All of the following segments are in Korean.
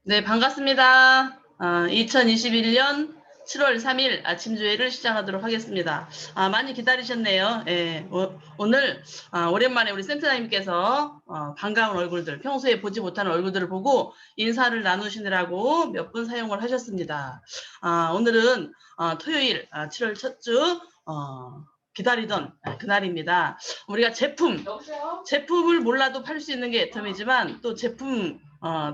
네, 반갑습니다. 2021년 7월 3일 아침 주회를 시작하도록 하겠습니다. 많이 기다리셨네요. 예, 오늘 오랜만에 우리 센터장님께서 반가운 얼굴들, 평소에 보지 못하는 얼굴들을 보고 인사를 나누시느라고 몇 분 사용을 하셨습니다. 오늘은 토요일 7월 첫 주 기다리던 그날입니다. 우리가 제품을 몰라도 팔 수 있는 게 애텀이지만 또 제품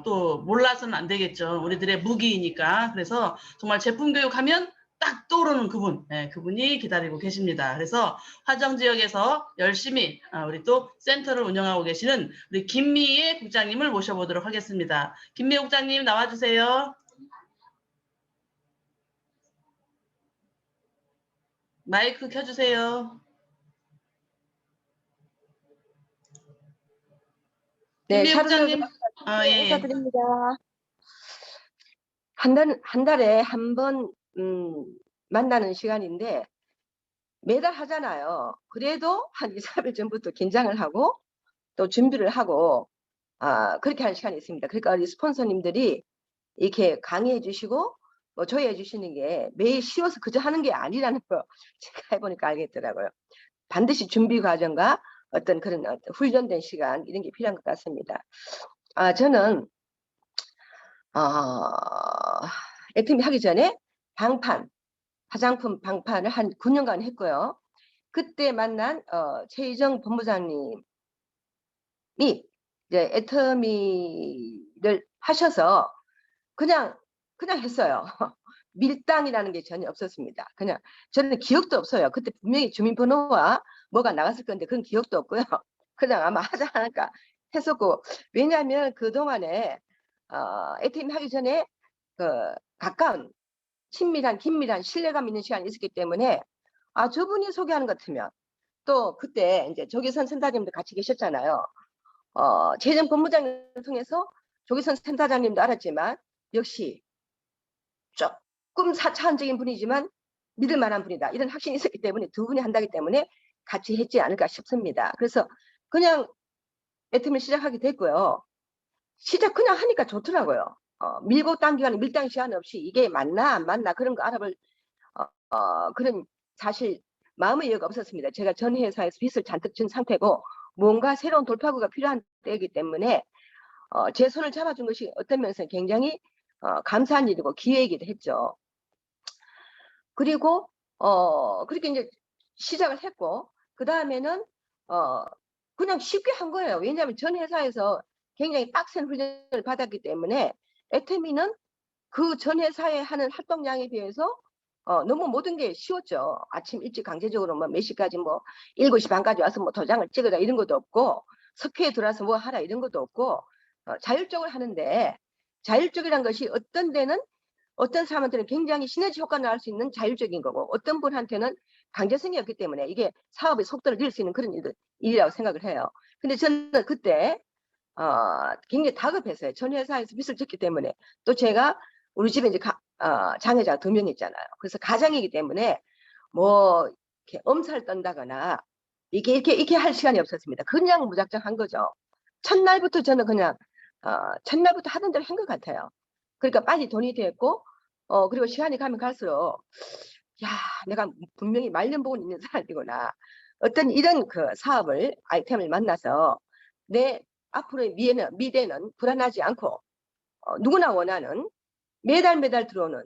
또 몰라서는 안 되겠죠. 우리들의 무기이니까. 그래서 정말 제품 교육하면 딱 떠오르는 그분, 그분이 기다리고 계십니다. 그래서 화정 지역에서 열심히 우리 또 센터를 운영하고 계시는 우리 김미애 국장님을 모셔보도록 하겠습니다. 김미애 국장님 나와주세요. 마이크 켜주세요. 네, 김미애 국장님. 예. 인사드립니다. 한 달에 한 번 만나는 시간인데 매달 하잖아요. 그래도 한 2, 3일 전부터 긴장을 하고 또 준비를 하고 그렇게 하는 시간이 있습니다. 그러니까 우리 스폰서님들이 이렇게 강의해 주시고 뭐 조회해 주시는 게 매일 쉬워서 그저 하는 게 아니라는 거 제가 해보니까 알겠더라고요. 반드시 준비 과정과 어떤 그런 훈련된 시간 이런 게 필요한 것 같습니다. 저는 애터미 하기 전에 화장품 방판을 한 9년간 했고요. 그때 만난 최희정 본부장님이 이제 애터미를 하셔서 그냥 했어요. 밀당이라는 게 전혀 없었습니다. 그냥 저는 기억도 없어요. 그때 분명히 주민번호와 뭐가 나갔을 건데 그런 기억도 없고요. 그냥 아마 하자 하니까 했었고, 왜냐하면 그동안에 애터미 하기 전에 가까운 친밀한 긴밀한 신뢰감 있는 시간이 있었기 때문에 저분이 소개하는 것 같으면 또 그때 이제 조계선 센터장님도 같이 계셨잖아요. 최전 본부장을 통해서 조계선 센터장님도 알았지만 역시 조금 4차원적인 분이지만 믿을 만한 분이다 이런 확신이 있었기 때문에 두 분이 한다기 때문에 같이 했지 않을까 싶습니다. 그래서 그냥 애터미를 시작하게 됐고요. 시작 그냥 하니까 좋더라고요. 밀고 당기는 밀당 시간 없이 이게 맞나 안 맞나 그런 거 알아볼 그런 사실 마음의 여유가 없었습니다. 제가 전 회사에서 빚을 잔뜩 진 상태고 뭔가 새로운 돌파구가 필요한 때이기 때문에 제 손을 잡아준 것이 어떤 면에서 굉장히 감사한 일이고 기회이기도 했죠. 그리고 그렇게 이제 시작을 했고 그 다음에는 그냥 쉽게 한 거예요. 왜냐하면 전 회사에서 굉장히 빡센 훈련을 받았기 때문에 애터미는 그 전 회사에 하는 활동량에 비해서 너무 모든 게 쉬웠죠. 아침 일찍 강제적으로 뭐 몇 시까지 뭐 7시 반까지 와서 뭐 도장을 찍으라 이런 것도 없고 석회에 들어와서 뭐 하라 이런 것도 없고 자율적으로 하는데, 자율적이란 것이 어떤 데는 어떤 사람한테는 굉장히 시너지 효과를 날 수 있는 자율적인 거고 어떤 분한테는 강제성이 없기 때문에 이게 사업의 속도를 낼 수 있는 그런 일이라고 생각을 해요. 근데 저는 그때 굉장히 다급했어요. 전 회사에서 빚을 졌기 때문에. 또 제가 우리 집에 이제 장애자가 2명 있잖아요. 그래서 가장이기 때문에 뭐 이렇게 엄살 떤다거나 이렇게 할 시간이 없었습니다. 그냥 무작정 한 거죠. 첫날부터 저는 그냥 첫날부터 하던 대로 한 것 같아요. 그러니까 빨리 돈이 됐고 그리고 시간이 가면 갈수록 야, 내가 분명히 말년복은 있는 사람이구나. 어떤 이런 그 사업을 아이템을 만나서 내 앞으로의 미래는 불안하지 않고 누구나 원하는 매달 들어오는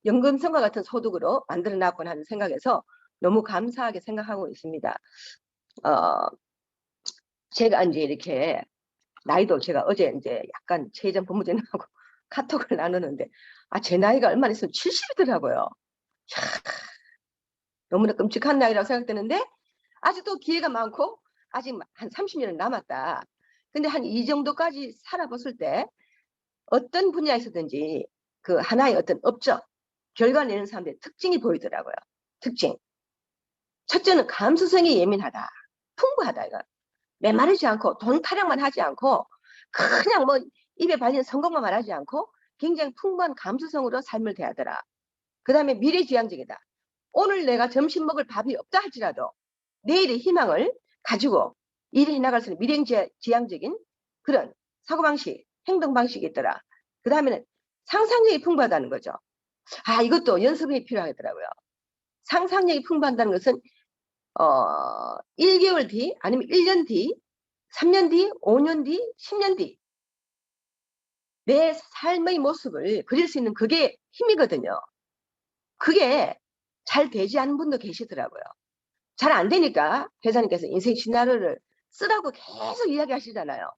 연금성과 같은 소득으로 만들어 놨구나 하는 생각에서 너무 감사하게 생각하고 있습니다. 제가 이제 이렇게 나이도 제가 어제 이제 약간 최전 본부장님하고 카톡을 나누는데 제 나이가 얼마 있으면 70이더라고요. 너무나 끔찍한 나이라고 생각되는데 아직도 기회가 많고 아직 한 30년은 남았다. 근데 한 이 정도까지 살아봤을 때 어떤 분야에서든지 그 하나의 어떤 업적, 결과 내는 사람들의 특징이 보이더라고요. 특징. 첫째는 감수성이 예민하다. 풍부하다. 이거. 메마르지 않고 돈 타령만 하지 않고 그냥 뭐 입에 발리는 성공만 말하지 않고 굉장히 풍부한 감수성으로 삶을 대하더라. 그 다음에 미래지향적이다. 오늘 내가 점심 먹을 밥이 없다 할지라도 내일의 희망을 가지고 일을 해나갈 수 있는 미래지향적인 그런 사고방식, 행동방식이 있더라. 그 다음에는 상상력이 풍부하다는 거죠. 아, 이것도 연습이 필요하더라고요. 상상력이 풍부하다는 것은 1개월 뒤 아니면 1년 뒤, 3년 뒤, 5년 뒤, 10년 뒤 내 삶의 모습을 그릴 수 있는 그게 힘이거든요. 그게 잘 되지 않은 분도 계시더라고요. 잘 안 되니까 회장님께서 인생 시나리오를 쓰라고 계속 이야기하시잖아요.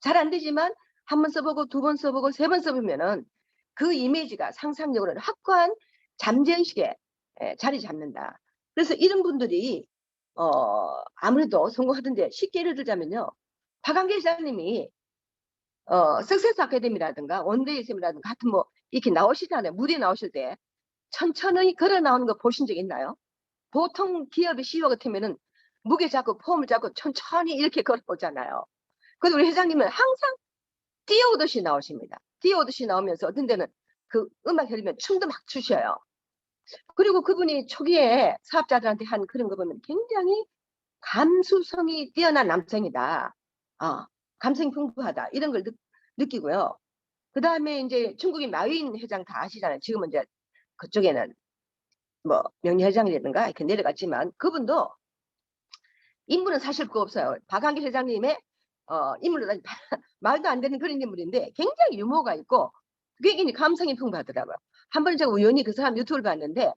잘 안 되지만 한 번 써보고 두 번 써보고 세 번 써보면은 그 이미지가 상상력으로는 확고한 잠재의식에 자리 잡는다. 그래서 이런 분들이 아무래도 성공하던데 쉽게 예를 들자면요. 박한계 시장님이 석세스 아카데미라든가 원데이 쌤이라든가 같은 뭐 이렇게 나오시잖아요. 무대에 나오실 때 천천히 걸어 나오는 거 보신 적 있나요? 보통 기업의 CEO 같으면은 무게 잡고 폼을 잡고 천천히 이렇게 걸어오잖아요. 근데 우리 회장님은 항상 뛰어오듯이 나오십니다. 뛰어오듯이 나오면서 어떤 데는 그 음악 흐르면 춤도 막 추셔요. 그리고 그분이 초기에 사업자들한테 한 그런 거 보면 굉장히 감수성이 뛰어난 남성이다. 감성이 풍부하다. 이런 걸 느끼고요. 그 다음에 이제 중국인 마윈 회장 다 아시잖아요. 지금은 이제 그쪽에는 뭐 명예회장이라든가 이렇게 내려갔지만 그분도 인물은 사실 그거 없어요. 박한길 회장님의 인물로 말도 안 되는 그런 인물인데 굉장히 유머가 있고 굉장히 감성이 풍부하더라고요. 한 번 제가 우연히 그 사람 유튜브를 봤는데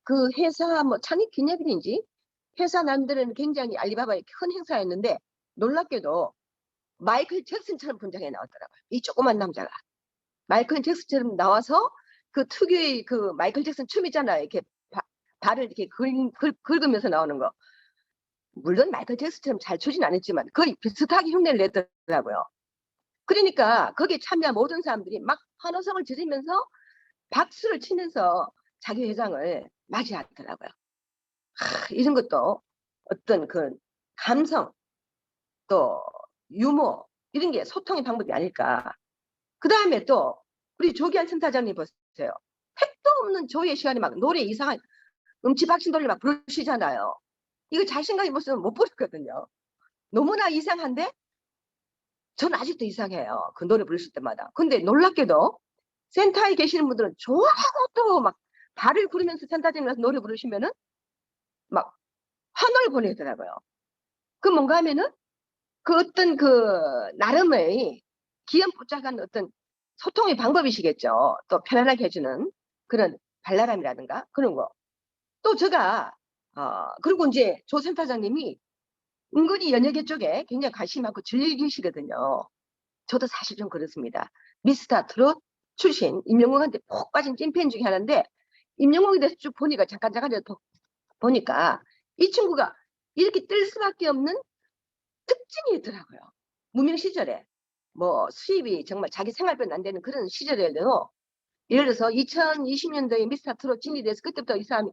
그 회사 뭐 창립 기념일인지 회사 남들은 굉장히 알리바바의 큰 행사였는데 놀랍게도 마이클 잭슨처럼 분장해 나왔더라고요. 이 조그만 남자가 마이클 잭슨처럼 나와서 그 특유의 그 마이클 잭슨 춤 있잖아요. 이렇게 발을 이렇게 긁으면서 나오는 거. 물론 마이클 잭슨처럼 잘 추진 않았지만 거의 비슷하게 흉내를 내더라고요. 그러니까 거기에 참여한 모든 사람들이 막 환호성을 지르면서 박수를 치면서 자기 회장을 맞이하더라고요. 이런 것도 어떤 그 감성 또 유머 이런 게 소통의 방법이 아닐까. 그 다음에 또 우리 조기환 센터장님 보세요. 택도 없는 조의 시간에 막 노래 이상한 음치박신 노래 막 부르시잖아요. 이거 자신감이 없으면 못 부르거든요. 너무나 이상한데 저는 아직도 이상해요. 그 노래 부르실 때마다. 근데 놀랍게도 센터에 계시는 분들은 좋아하고 또 막 발을 구르면서 센터장님께서 노래 부르시면은 막 환호를 보내더라고요. 그 뭔가 하면은 그 어떤 그 나름의 기염포착한 어떤 소통의 방법이시겠죠. 또 편안하게 해주는 그런 발랄함이라든가 그런 거. 또 제가 그리고 이제 조 센터장님이 은근히 연예계 쪽에 굉장히 관심 많고 즐기시거든요. 저도 사실 좀 그렇습니다. 미스터 트롯 출신 임영웅한테 푹 빠진 찐팬 중에 하나인데 임영웅에 대해서 쭉 보니까 잠깐 보니까 이 친구가 이렇게 뜰 수밖에 없는 특징이 있더라고요. 무명 시절에 뭐 수입이 정말 자기 생활비는 안 되는 그런 시절에도 예를 들어서 2020년도에 미스터 트롯 진이 돼서 그때부터 이 사람이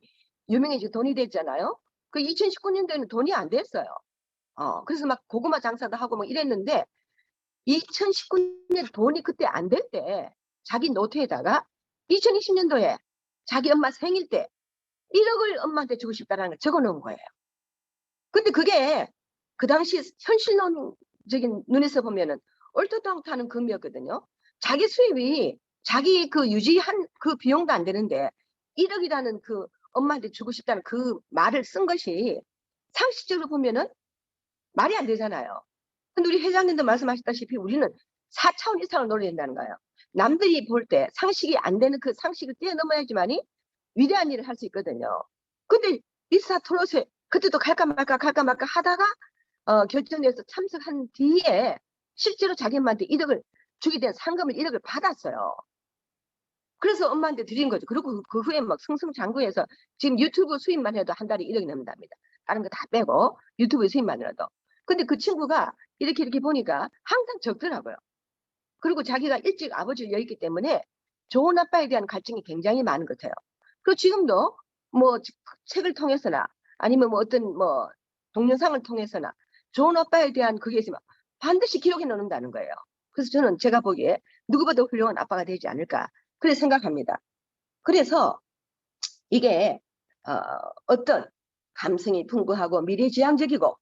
유명해지고 돈이 됐잖아요. 그 2019년도에는 돈이 안 됐어요. 그래서 막 고구마 장사도 하고 막 이랬는데 2019년 돈이 그때 안 될 때 자기 노트에다가 2020년도에 자기 엄마 생일 때 1억을 엄마한테 주고 싶다라는 걸 적어 놓은 거예요. 근데 그게 그 당시 현실론적인 눈에서 보면은 얼토당토하는 금이었거든요. 자기 수입이 자기 그 유지한 그 비용도 안 되는데 1억이라는 그 엄마한테 주고 싶다는 그 말을 쓴 것이 상식적으로 보면은 말이 안 되잖아요. 근데 우리 회장님도 말씀하셨다시피 우리는 4차원 이상을 노려야 된다는 거예요. 남들이 볼 때 상식이 안 되는 그 상식을 뛰어넘어야지만이 위대한 일을 할 수 있거든요. 근데 미스터 트롯에 그때도 갈까 말까 하다가 결정해서 참석한 뒤에 실제로 자기 엄마한테 1억을 주게 된 상금을 1억을 받았어요. 그래서 엄마한테 드린 거죠. 그리고 그 후에 막 승승장구해서 지금 유튜브 수입만 해도 한 달에 1억이 넘는답니다. 다른 거 다 빼고 유튜브 수입만이라도. 근데 그 친구가 이렇게 보니까 항상 적더라고요. 그리고 자기가 일찍 아버지를 잃었기 때문에 좋은 아빠에 대한 갈증이 굉장히 많은 것 같아요. 그리고 지금도 뭐 책을 통해서나 아니면 뭐 어떤 뭐 동영상을 통해서나 좋은 아빠에 대한 그게 있으면 반드시 기록해 놓는다는 거예요. 그래서 저는 제가 보기에 누구보다 훌륭한 아빠가 되지 않을까 그렇게 생각합니다. 그래서 이게 어떤 감성이 풍부하고 미래지향적이고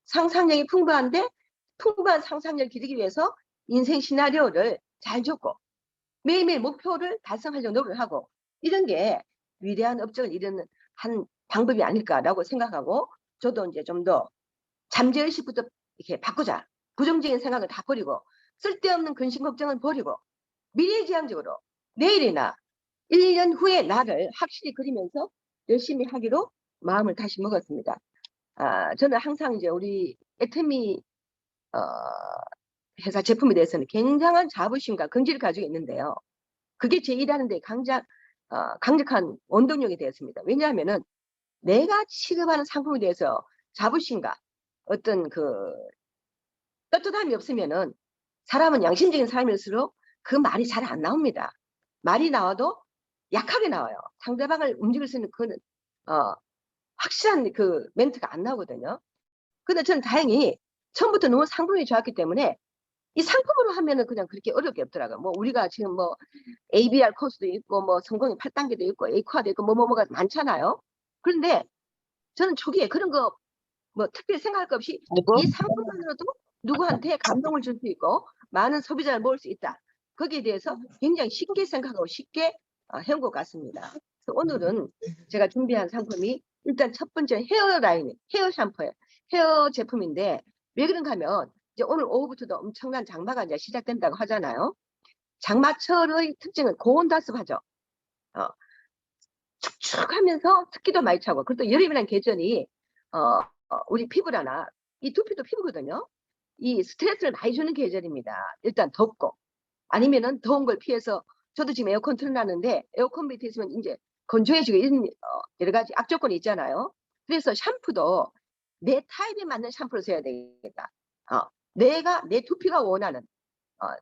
상상력이 풍부한데 풍부한 상상력을 기르기 위해서 인생 시나리오를 잘 줬고 매일매일 목표를 달성하려고 노력을 하고 이런 게 위대한 업적을 이루는 한 방법이 아닐까라고 생각하고 저도 이제 좀 더 잠재의식부터 이렇게 바꾸자. 부정적인 생각을 다 버리고 쓸데없는 근심 걱정은 버리고 미래지향적으로 내일이나 1년 후의 나를 확실히 그리면서 열심히 하기로 마음을 다시 먹었습니다. 저는 항상 이제 우리 애터미 회사 제품에 대해서는 굉장한 자부심과 긍지를 가지고 있는데요. 그게 제 일하는 데 강력한 원동력이 되었습니다. 왜냐하면은 내가 취급하는 상품에 대해서 자부심과 어떤 그 떳떳함이 없으면은 사람은 양심적인 사람일수록 그 말이 잘 안 나옵니다. 말이 나와도 약하게 나와요. 상대방을 움직일 수 있는 그 확실한 그 멘트가 안 나오거든요. 근데 저는 다행히 처음부터 너무 상품이 좋았기 때문에 이 상품으로 하면은 그냥 그렇게 어렵게 없더라고요. 뭐 우리가 지금 뭐 ABR 코스도 있고 뭐 성공의 8단계도 있고 A코아도 있고 뭐가 많잖아요. 그런데 저는 초기에 그런 거 뭐 특별히 생각할 것 없이 이 상품만으로도 누구한테 감동을 줄 수 있고 많은 소비자를 모을 수 있다. 거기에 대해서 굉장히 쉽게 생각하고 쉽게 해온 것 같습니다. 그래서 오늘은 제가 준비한 상품이 일단 첫 번째 헤어라인, 헤어 샴푸예요. 헤어 제품인데 왜 그런가 하면 이제 오늘 오후부터도 엄청난 장마가 이제 시작된다고 하잖아요. 장마철의 특징은 고온다습하죠. 어, 축축하면서 습기도 많이 차고 그리고 또 여름이라는 계절이 우리 피부라나 이 두피도 피부거든요. 이 스트레스를 많이 주는 계절입니다. 일단 덥고 아니면은 더운 걸 피해서 저도 지금 에어컨 틀어놨는데 에어컨 밑에 있으면 이제 건조해지고 이런 여러 가지 악조건이 있잖아요. 그래서 샴푸도 내 타입에 맞는 샴푸를 써야 되겠다. 내가 내 두피가 원하는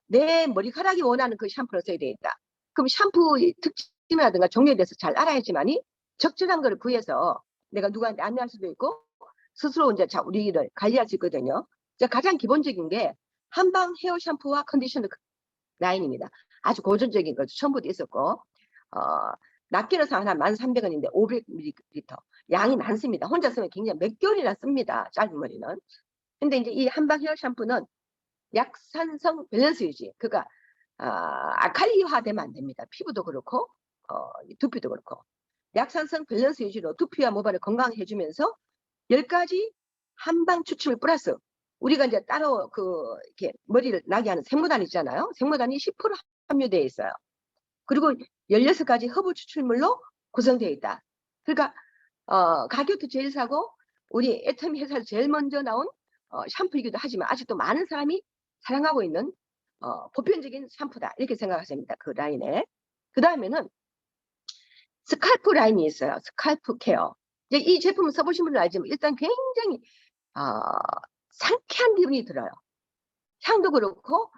내 머리카락이 원하는 그 샴푸를 써야 되겠다. 그럼 샴푸의 특징이라든가 종류에 대해서 잘 알아야지만이 적절한 걸 구해서 내가 누구한테 안내할 수도 있고 스스로 이제 우리를 관리할 수 있거든요. 가장 기본적인 게 한방 헤어 샴푸와 컨디셔너 라인입니다. 아주 고전적인 거죠. 처음부터 있었고 낱개로서 하나 1,300원인데 500ml 양이 많습니다. 혼자 쓰면 굉장히 몇 개월이나 씁니다. 짧은 머리는. 근데 이제 이 한방 헤어 샴푸는 약산성 밸런스 유지. 그러니까 알칼리화되면 안 됩니다. 피부도 그렇고 두피도 그렇고 약산성 밸런스 유지로 두피와 모발을 건강하게 해주면서 10가지 한방 추출물 플러스 우리가 이제 따로 이렇게 머리를 나게 하는 생모단 있잖아요. 생모단이 10% 함유되어 있어요. 그리고 16가지 허브 추출물로 구성되어 있다. 그러니까 가격도 제일 싸고 우리 애터미 회사에서 제일 먼저 나온 샴푸이기도 하지만 아직도 많은 사람이 사랑하고 있는 보편적인 샴푸다. 이렇게 생각하시면 됩니다. 그 라인에. 그 다음에는 스칼프 라인이 있어요. 스칼프 케어. 이제 이 제품을 써보신 분은 알지만 일단 굉장히 상쾌한 기분이 들어요. 향도 그렇고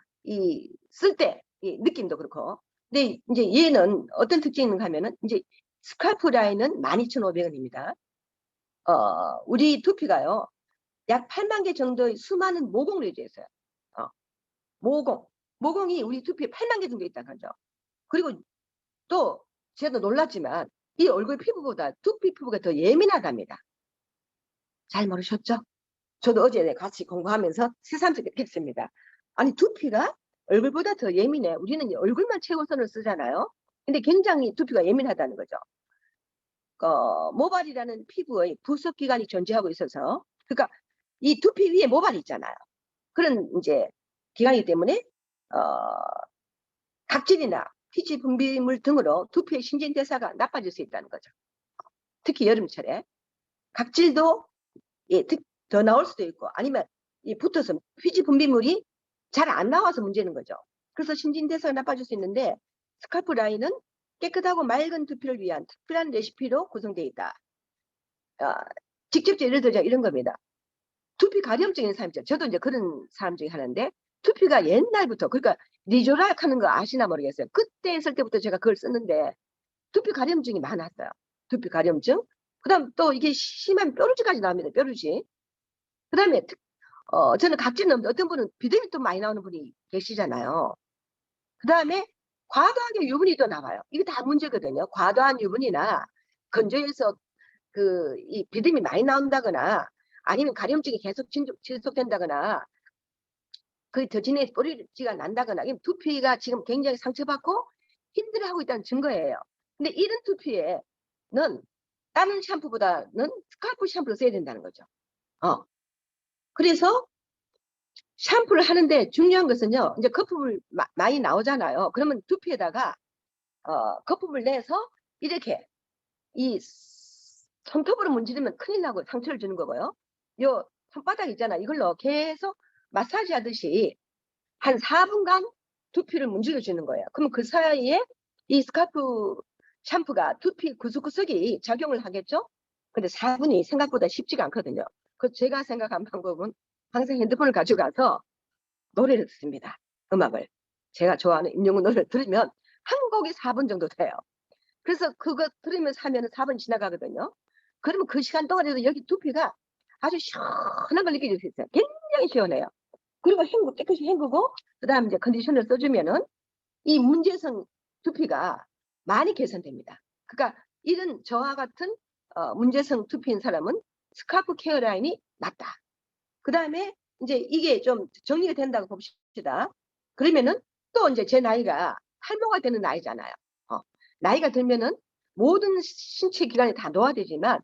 쓸 때 이 느낌도 그렇고. 근데 이제 얘는 어떤 특징이 있는가 하면은 이제 스칼프 라인은 12,500원입니다. 우리 두피가요. 약 8만 개 정도의 수많은 모공으로 이루어져 있어요. 모공이 우리 두피에 8만 개 정도 있다는 거죠. 그리고 또 제가 놀랐지만 이 얼굴 피부보다 두피 피부가 더 예민하답니다. 잘 모르셨죠? 저도 어제 같이 공부하면서 새삼스럽게 느꼈습니다. 아니 두피가 얼굴보다 더 예민해. 우리는 얼굴만 최우선을 쓰잖아요. 근데 굉장히 두피가 예민하다는 거죠. 모발이라는 피부의 부속기관이 존재하고 있어서 그러니까 이 두피 위에 모발이 있잖아요. 그런 이제 기관이기 때문에 각질이나 피지 분비물 등으로 두피의 신진대사가 나빠질 수 있다는 거죠. 특히 여름철에 각질도 더 나올 수도 있고 아니면 붙어서 피지 분비물이 잘 안 나와서 문제는 거죠. 그래서 신진대사가 나빠질 수 있는데 스칼프 라인은 깨끗하고 맑은 두피를 위한 특별한 레시피로 구성되어 있다. 직접적으로 예를 들자 이런 겁니다. 두피 가려움증인 사람 있죠. 저도 이제 그런 사람 중에 하나인데 두피가 옛날부터 그러니까 리조락 하는 거 아시나 모르겠어요. 그때 있을 때부터 제가 그걸 썼는데 두피 가려움증이 많았어요. 두피 가려움증. 그다음 또 이게 심한 뾰루지까지 나옵니다. 뾰루지. 그다음에 저는 각질은 없는데 어떤 분은 비듬이 또 많이 나오는 분이 계시잖아요. 그다음에 과도하게 유분이 또 나와요. 이게 다 문제거든요. 과도한 유분이나 건조해서 이 비듬이 많이 나온다거나 아니면 가려움증이 계속 지속된다거나 그 더진에 뿌리가 난다거나 아니면 두피가 지금 굉장히 상처받고 힘들어하고 있다는 증거예요. 근데 이런 두피에는 다른 샴푸보다는 스칼프 샴푸를 써야 된다는 거죠. 그래서 샴푸를 하는데 중요한 것은요. 이제 거품을 많이 나오잖아요. 그러면 두피에다가 거품을 내서 이렇게 이 손톱으로 문지르면 큰일 나고 상처를 주는 거고요. 요 손바닥 있잖아. 이걸로 계속 마사지 하듯이 한 4분간 두피를 문질러 주는 거예요. 그러면 그 사이에 이 스카프 샴푸가 두피 구석구석이 작용을 하겠죠? 근데 4분이 생각보다 쉽지가 않거든요. 그 제가 생각한 방법은 항상 핸드폰을 가져가서 노래를 듣습니다. 음악을. 제가 좋아하는 임영웅 노래를 들으면 한 곡이 4분 정도 돼요. 그래서 그거 들으면서 하면 4분 지나가거든요. 그러면 그 시간 동안에도 여기 두피가 아주 시원한 걸 느낄 수 있어요. 굉장히 시원해요. 그리고 깨끗이 헹구고, 그 다음에 이제 컨디셔너를 써주면은 이 문제성 두피가 많이 개선됩니다. 그러니까 이런 저와 같은 문제성 두피인 사람은 스카프 케어 라인이 맞다. 그 다음에 이제 이게 좀 정리가 된다고 봅시다. 그러면은 또 이제 제 나이가 탈모가 되는 나이잖아요. 나이가 들면은 모든 신체 기관이 다 노화되지만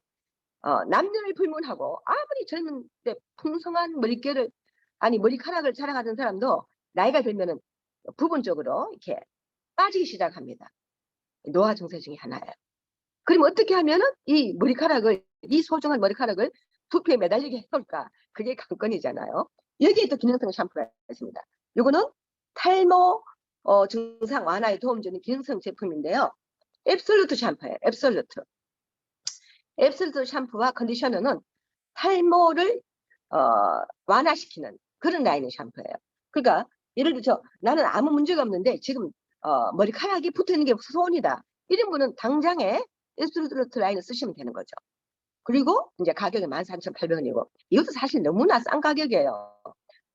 남녀를 불문하고 아무리 젊은 때 풍성한 머리카락을 자랑하던 사람도 나이가 들면은 부분적으로 이렇게 빠지기 시작합니다. 노화 증세 중에 하나예요. 그럼 어떻게 하면은 이 소중한 머리카락을 두피에 매달리게 해놓을까? 그게 관건이잖아요. 여기에 또 기능성 샴푸가 있습니다. 이거는 탈모 증상 완화에 도움 주는 기능성 제품인데요. 앱솔루트 샴푸예요. 앱솔루트 샴푸와 컨디셔너는 탈모를 완화시키는 그런 라인의 샴푸예요. 그러니까 예를 들어 나는 아무 문제가 없는데 지금 머리카락이 붙어있는 게 소원이다. 이런 분은 당장에 앱솔루트 라인을 쓰시면 되는 거죠. 그리고 이제 가격이 13,800원이고 이것도 사실 너무나 싼 가격이에요.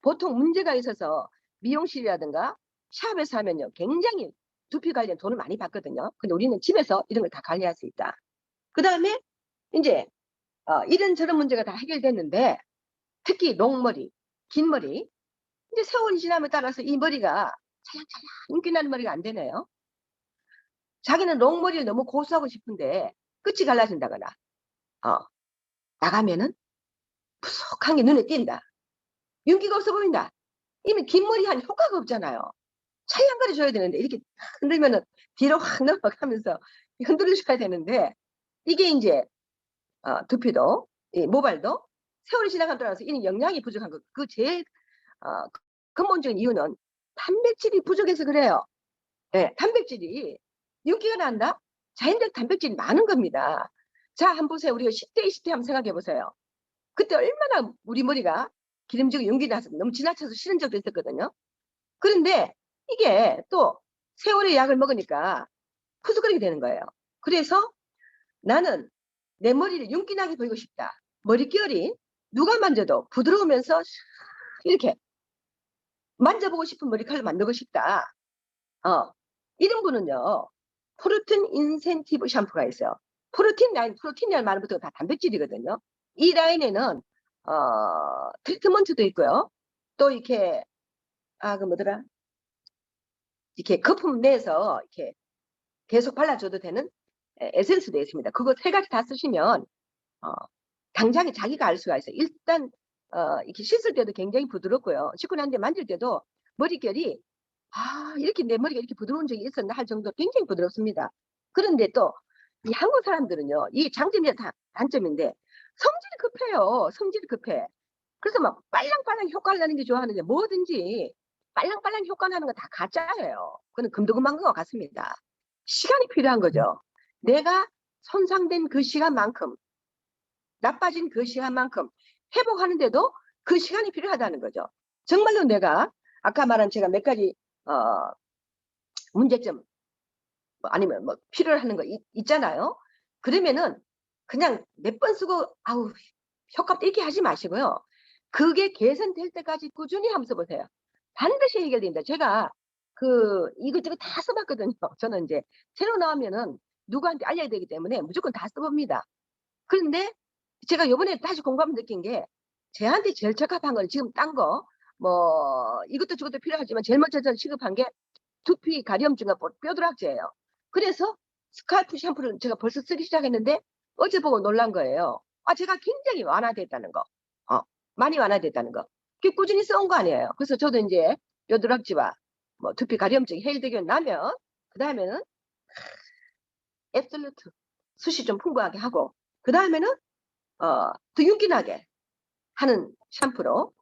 보통 문제가 있어서 미용실이라든가 샵에서 하면요 굉장히 두피 관리에 돈을 많이 받거든요. 근데 우리는 집에서 이런 걸 다 관리할 수 있다. 그 다음에 이제 이런저런 문제가 다 해결됐는데 특히 롱머리, 긴 머리 이제 세월이 지남에 따라서 이 머리가 찰랑찰랑 윤기 나는 머리가 안 되네요. 자기는 롱머리를 너무 고수하고 싶은데 끝이 갈라진다거나 나가면은 푸석한 게 눈에 띈다. 윤기가 없어 보인다. 이미 긴 머리 한 효과가 없잖아요. 찰랑거려 줘야 되는데 이렇게 흔들면은 뒤로 확 넘어가면서 흔들어 줘야 되는데 이게 이제 두피도 모발도 세월이 지나간 따라서 이는 영양이 부족한 것. 그 제일 근본적인 이유는 단백질이 부족해서 그래요. 네, 단백질이 윤기가 난다? 자연적 단백질이 많은 겁니다. 자, 한번 보세요. 우리가 10대, 20대 한번 생각해 보세요. 그때 얼마나 우리 머리가 기름지고 윤기 나서 너무 지나쳐서 싫은 적도 있었거든요. 그런데 이게 또 세월의 약을 먹으니까 푸석거리게 되는 거예요. 그래서 나는 내 머리를 윤기나게 보이고 싶다. 머릿결이 누가 만져도 부드러우면서 이렇게 만져보고 싶은 머리카락을 만들고 싶다. 이런 분은요. 프로틴 인센티브 샴푸가 있어요. 프로틴 라인 말은 보통 다 단백질이거든요. 이 라인에는 트리트먼트도 있고요. 또 이렇게 그 뭐더라? 이렇게 거품 내서 이렇게 계속 발라줘도 되는 에센스도 있습니다. 그거 세 가지 다 쓰시면 당장에 자기가 알 수가 있어요. 일단 이렇게 씻을 때도 굉장히 부드럽고요. 씻고 난 뒤에 만질 때도 머릿결이 이렇게 내 머리가 이렇게 부드러운 적이 있었나 할 정도로 굉장히 부드럽습니다. 그런데 또 이 한국 사람들은요. 이 장점이 다 단점인데 성질이 급해요. 성질이 급해. 그래서 막 빨랑빨랑 효과를 내는 게 좋아하는데 뭐든지 빨랑빨랑 효과 나는 거 다 가짜예요. 그건 금도금한 것 같습니다. 시간이 필요한 거죠. 내가 손상된 그 시간만큼 나빠진 그 시간만큼 회복하는데도 그 시간이 필요하다는 거죠. 정말로 내가 아까 말한 제가 몇 가지 문제점 아니면 뭐 필요로 하는 거 있잖아요. 그러면은 그냥 몇 번 쓰고 효과 없다 하지 마시고요. 그게 개선될 때까지 꾸준히 한번 써보세요. 반드시 해결됩니다. 제가 이것저것 다 써봤거든요. 저는 이제 새로 나오면은 누구한테 알려야 되기 때문에 무조건 다 써봅니다. 그런데 제가 요번에 다시 공부하면 느낀 게 저한테 제일 적합한 건 지금 딴 거 뭐 이것도 저것도 필요하지만 제일 먼저 저는 시급한 게 두피 가려움증과 뼈드락제예요. 그래서 스칼프 샴푸를 제가 벌써 쓰기 시작했는데 어제 보고 놀란 거예요. 제가 굉장히 완화됐다는 거. 많이 완화됐다는 거. 그게 꾸준히 써온 거 아니에요. 그래서 저도 이제 뼈드락지와 뭐 두피 가려움증이 해결되고 나면 그다음에는 앱솔루트 숱이 좀 풍부하게 하고 그다음에는 더 윤기나게 하는 샴푸로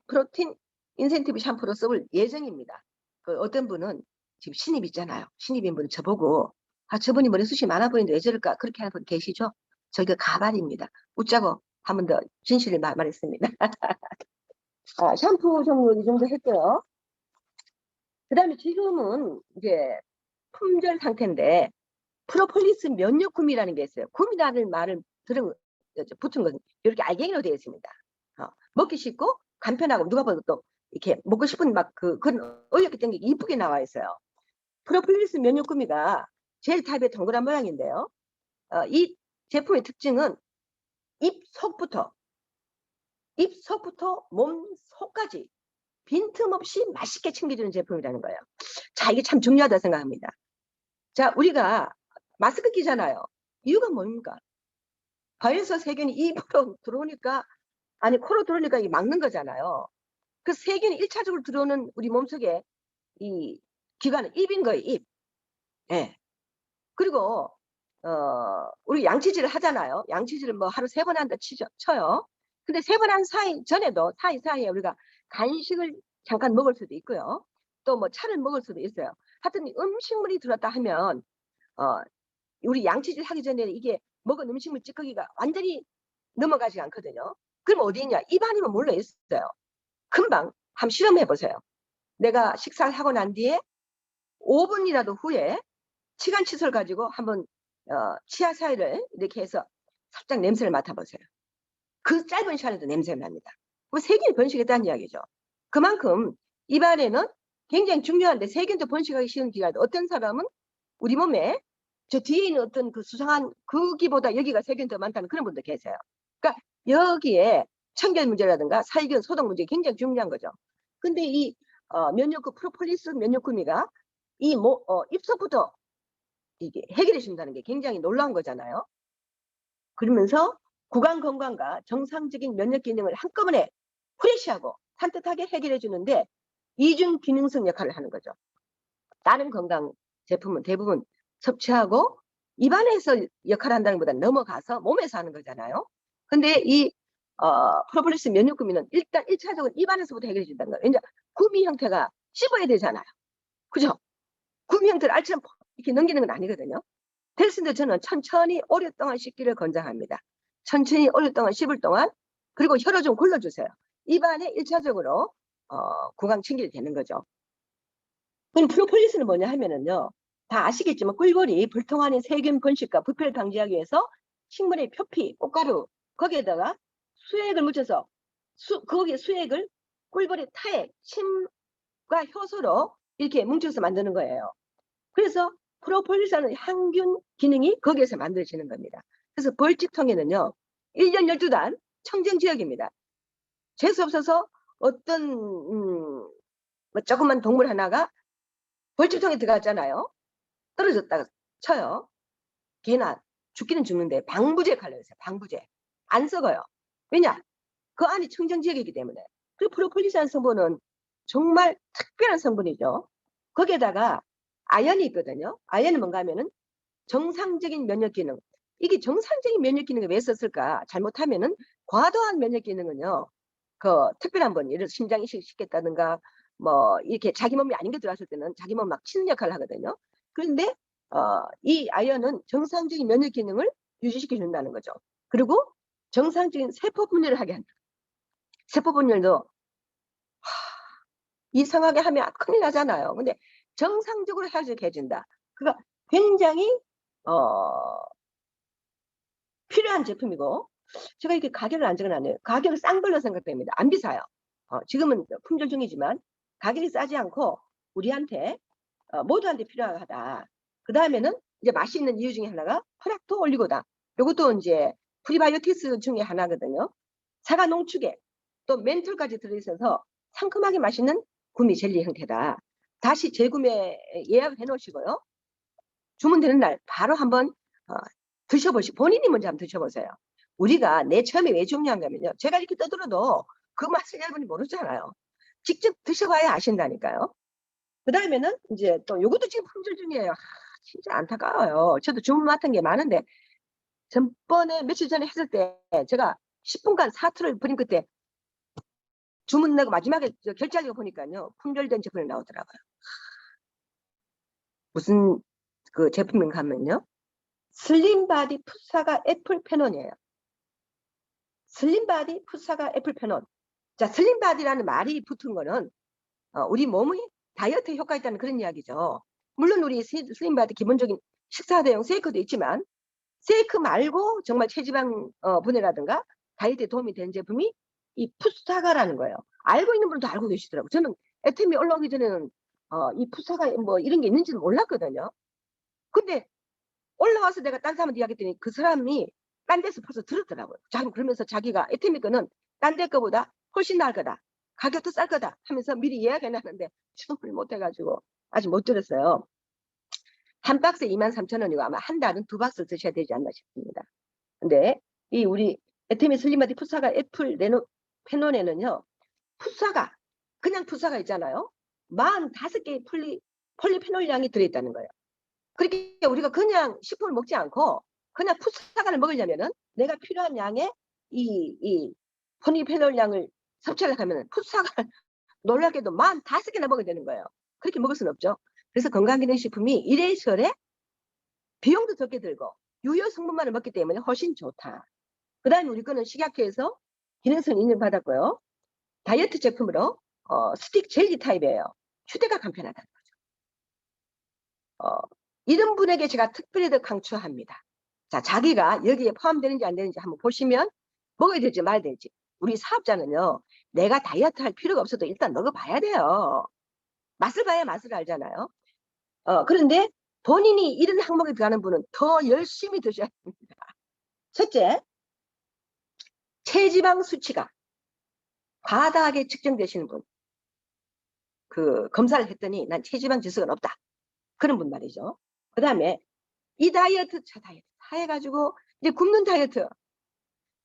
프로틴 인센티브 샴푸로 써볼 예정입니다. 그 어떤 분은 지금 신입 있잖아요. 신입인 분 저보고 저분이 머리숱이 많아 보이는데 왜 저럴까 그렇게 하는 분 계시죠? 저희가 가발입니다. 웃자고 한 번 더 진실을 말했습니다. 샴푸 종류 이 정도 했고요. 그 다음에 지금은 이제 품절 상태인데 프로폴리스 면역구미라는 게 있어요. 구미라는 말을 붙은 건 이렇게 알갱이로 되어 있습니다. 먹기 쉽고 간편하고 누가 봐도 또 이렇게 먹고 싶은 막 그런 어렵게 된 게 이쁘게 나와 있어요. 프로폴리스 면역구미가 젤 타입의 동그란 모양인데요. 이 제품의 특징은 입속부터 몸 속까지 빈틈없이 맛있게 챙겨주는 제품이라는 거예요. 자, 이게 참 중요하다 생각합니다. 자, 우리가 마스크 끼잖아요. 이유가 뭡니까? 바이러스 세균이 입으로 들어오니까 코로 들어오니까 이게 막는 거잖아요. 그 세균이 1차적으로 들어오는 우리 몸속에 이 기관은 입인 거예요, 입. 예. 그리고 우리 양치질을 하잖아요. 양치질을 뭐 하루 3번 한다 쳐요. 근데 3번 한 전에도 사이사이에 우리가 간식을 잠깐 먹을 수도 있고요. 또 뭐 차를 먹을 수도 있어요. 하여튼 음식물이 들었다 하면 우리 양치질 하기 전에 이게 먹은 음식물 찌꺼기가 완전히 넘어가지 않거든요. 그럼 어디 있냐? 입 안에만 몰려 있어요. 금방 한번 실험해 보세요. 내가 식사를 하고 난 뒤에 5분이라도 후에 치간칫솔 가지고 한번 치아 사이를 이렇게 해서 살짝 냄새를 맡아보세요. 그 짧은 시간에도 냄새가 납니다. 그럼 세균이 번식했다는 이야기죠. 그만큼 입안에는 굉장히 중요한데 세균도 번식하기 쉬운 기관도 어떤 사람은 우리 몸에 저 뒤에 있는 어떤 그 수상한 거기보다 여기가 세균이 더 많다는 그런 분도 계세요. 그러니까 여기에 청결 문제라든가 살균, 소독 문제 굉장히 중요한 거죠. 근데 이 면역구 프로폴리스 면역구미가 이 입속부터 이게 해결해 준다는 게 굉장히 놀라운 거잖아요. 그러면서 구강 건강과 정상적인 면역 기능을 한꺼번에 프레시하고 산뜻하게 해결해 주는데 이중 기능성 역할을 하는 거죠. 다른 건강 제품은 대부분 섭취하고 입안에서 역할을 한다는 것보다 넘어가서 몸에서 하는 거잖아요. 근데 이 프로폴리스 면역구미는 일단 1차적으로 입안에서부터 해결해 준다는 거예요. 왜냐 구미 형태가 씹어야 되잖아요. 그죠? 구미 형태를 알처럼 이렇게 넘기는 건 아니거든요. 됐는데 저는 천천히 오랫동안 씹기를 권장합니다. 천천히 오랫동안 씹을 동안 그리고 혀로 좀 굴러주세요. 입안에 1차적으로 구강 챙기게 되는 거죠. 그럼 프로폴리스는 뭐냐 하면은요. 다 아시겠지만 꿀벌이 불통 안의 세균 번식과 부패를 방지하기 위해서 식물의 표피, 꽃가루 거기에다가 수액을 묻혀서 거기에 수액을 꿀벌의 타액, 침과 효소로 이렇게 뭉쳐서 만드는 거예요. 그래서 프로폴리스는 항균 기능이 거기에서 만들어지는 겁니다. 그래서 벌집통에는요. 1년 12단 청정지역입니다. 재수 없어서 어떤 뭐 조그만 동물 하나가 벌집통에 들어갔잖아요. 떨어졌다가 쳐요. 개나 죽기는 죽는데 방부제 걸려있어요. 방부제. 안 썩어요. 왜냐? 그 안이 청정지역이기 때문에. 그 프로폴리스한 성분은 정말 특별한 성분이죠. 거기에다가 아연이 있거든요. 아연은 뭔가 하면은 정상적인 면역 기능. 이게 정상적인 면역 기능을 왜 썼을까? 잘못하면은 과도한 면역 기능은요. 특별한 분, 예를 들어 심장 이식을 시켰다든가 뭐 이렇게 자기 몸이 아닌 게 들어왔을 때는 자기 몸 막 치는 역할을 하거든요. 그런데 이 아연은 정상적인 면역 기능을 유지시켜 준다는 거죠. 그리고 정상적인 세포 분열을 하게 한다. 세포 분열도 이상하게 하면 큰일 나잖아요. 근데 정상적으로 해주게 해준다. 그러니까 굉장히 필요한 제품이고 제가 이렇게 가격을 안 적어놨네요. 가격을 싼 걸로 생각됩니다. 안 비싸요. 지금은 품절 중이지만 가격이 싸지 않고 우리한테 모두한테 필요하다. 그 다음에는 이제 맛있는 이유 중에 하나가 혈압도 올리고다. 이것도 이제 프리바이오티스 중에 하나거든요. 사과 농축에 또 멘톨까지 들어있어서 상큼하게 맛있는 구미 젤리 형태다. 다시 재구매 예약해 놓으시고요. 주문되는 날 바로 한번 드셔보시고 본인이 먼저 한번 드셔보세요. 우리가 내 처음에 왜 중요한가면요. 제가 이렇게 떠들어도 그 맛을 여러분이 모르잖아요. 직접 드셔봐야 아신다니까요. 그 다음에는 이제 또 요것도 지금 품절 중이에요. 진짜 안타까워요. 저도 주문 맡은 게 많은데 전번에 며칠 전에 했을 때 제가 10분간 사투를 벌인 그때 주문 내고 마지막에 결제하려고 보니까요. 품절된 제품이 나오더라고요. 무슨 그 제품인가 하면요. 슬림바디 풋사과 애플 페논이에요. 슬림바디 풋사과 애플 페논. 자, 슬림바디라는 말이 붙은 거는 우리 몸의 다이어트 효과 있다는 그런 이야기죠. 물론 우리 슬림바디 기본적인 식사 대용 쉐이크도 있지만 쉐이크 말고 정말 체지방 분해라든가 다이어트에 도움이 되는 제품이 이 풋사과라는 거예요. 알고 있는 분도 알고 계시더라고요. 저는 애템이 올라오기 전에는 이 풋사과 뭐 이런 게 있는지는 몰랐거든요. 근데 올라와서 내가 딴 사람한테 이야기했더니 그 사람이 딴 데서 벌써 들었더라고요. 그러면서 자기가 애템이 거는 딴 데 거보다 훨씬 나을 거다. 가격도 쌀 거다 하면서 미리 예약해놨는데 주문을 못 해가지고 아직 못 들었어요. 한 박스에 23,000원이고 아마 한 달은 2박스를 드셔야 되지 않나 싶습니다. 근데 이 우리 에테미 슬림바디 풋사과 애플 페논에는요. 풋사과 그냥 풋사과 있잖아요. 45개의 폴리페놀량이 들어있다는 거예요. 그렇게 우리가 그냥 식품을 먹지 않고 그냥 풋사과를 먹으려면은 내가 필요한 양의 이 폴리페놀량을 섭취하려고 하면 풋사과를 놀랍게도 45개나 먹어야 되는 거예요. 그렇게 먹을 수는 없죠. 그래서 건강기능식품이 이래저래 비용도 적게 들고 유효 성분만을 먹기 때문에 훨씬 좋다. 그 다음에 우리 거는 식약처에서 기능성 인증받았고요. 다이어트 제품으로 스틱 젤리 타입이에요. 휴대가 간편하다는 거죠. 이런 분에게 제가 특별히 더 강추합니다. 자, 자기가 여기에 포함되는지 안 되는지 한번 보시면 먹어야 될지 말아야 될지. 우리 사업자는요. 내가 다이어트 할 필요가 없어도 일단 먹어봐야 돼요. 맛을 봐야 맛을 알잖아요. 그런데 본인이 이런 항목에 들어가는 분은 더 열심히 드셔야 됩니다. 첫째, 체지방 수치가 과다하게 측정되시는 분. 그 검사를 했더니 난 체지방 지수가 높다. 그런 분 말이죠. 그 다음에 이 다이어트, 저 다이어트 다 해가지고 이제 굶는 다이어트.